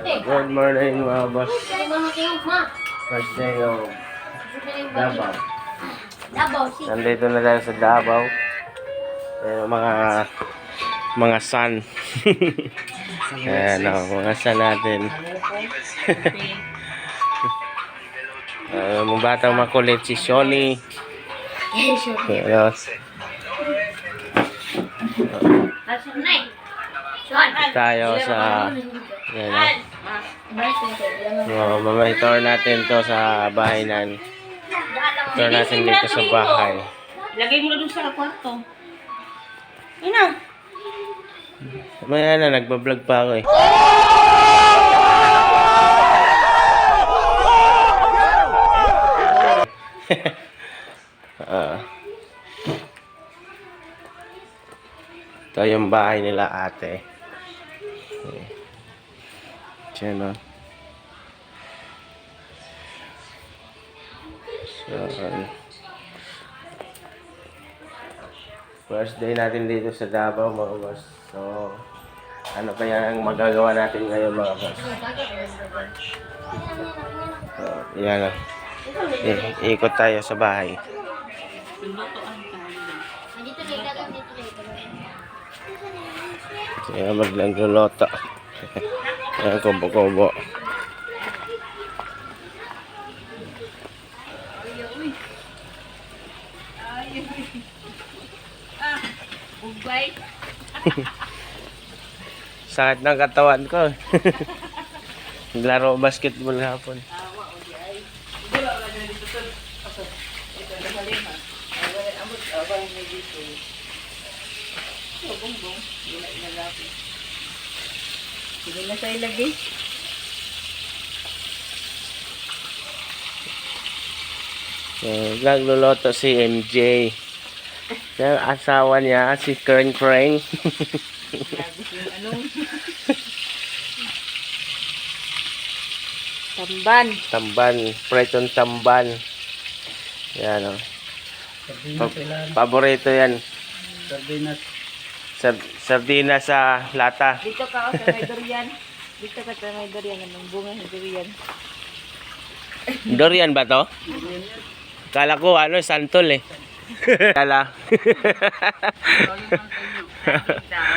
Good morning mga boss. First day of Davao. Nandito na tayo sa Davao. Ayan, mga sun. Ayan mga sun natin. Mga batang makulit si Shoni. Ayan. Tayo sa mamahitour natin to sa bahay nan. Tour natin dito sa bahay. Lagay mo na doon sa kwarto. Ayun na. Maya na, nagbablog pa ako eh. Ito yung bahay nila ate. Diyan o. So, first day natin dito sa Davao mga boss. So, ano pa yan ang magagawa natin ngayon mga boss? So, yan o. Ikot tayo sa bahay. Kaya magluluto. Ayan, kubo-kubo. Bugay. Sakit ng katawan ko. Naglaro basketball hapon. Sige na sa'yo lagi. Nagluluto si MJ. Yung asawa niya, si Kreng Kreng. Tamban. Tamban, pretong tamban. Yan o. Paborito yan. Sardinas sa lata. Dito ka sa may durian. Dito ka sa may durian. Anong bunga ng durian? Durian ba to? Kala ko santol eh. Kala.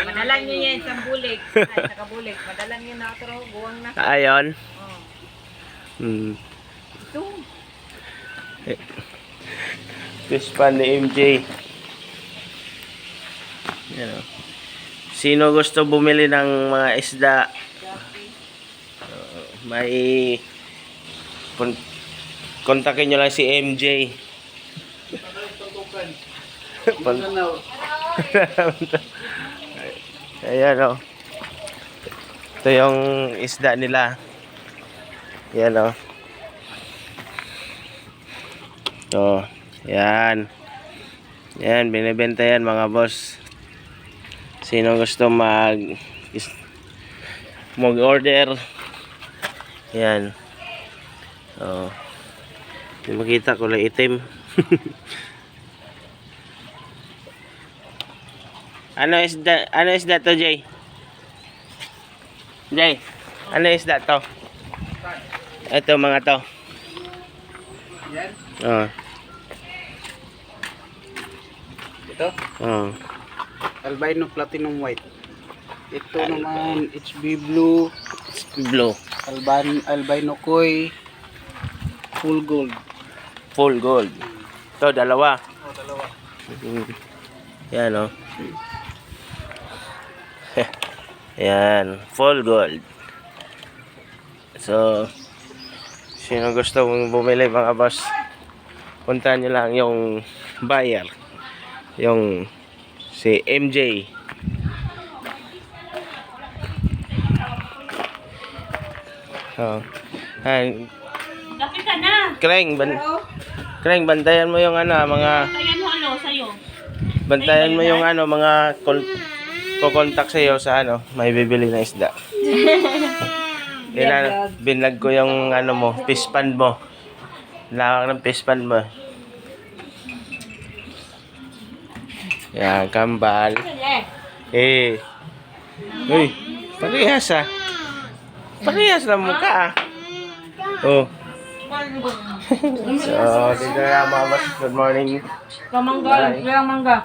Madalan nyo yan sa bulik. Ay, sa kabulik. Madalan nyo na ito. Buwang na. Ayon. Ito. Pispan ni MJ. Yan o. Sino gusto bumili ng mga isda? May kontakin nyo lang si MJ. Ayan o. Ito yung isda nila. Ayan o. Ito. Ayan. Ayan, binibenta yan mga boss. Sino gusto mag-order? Ayan. Oh. Hindi makita ko lang itim. Ano isda to, Jay? Jay, ano isda to? Ito mga to. Yan. Oh. Ito, Oh. albino platinum white. Ito naman HB blue, Blue. albino koi, full gold. Full gold. Ito, dalawa. Oh, dalawa. Yan o. Yan. Full gold. So, sino gusto mong bumili mga boss, puntahan nyo lang yung buyer. Yung si MJ. Oh. Ay, Kapit ka na. Kreng, bantayan mo yung mga Kaya mo sa'yo. bantayan mo yung mga kukontak sa'yo sa may bibili na isda. Binlag ko yung mo, fish pan mo. Lawak ng fish pan mo. Yan, kambal. Uy, parehas ah. Parehas lang mukha ah. Oh. So, dito na mga boss. Good morning. Kamangga, Bye. kaya mangga.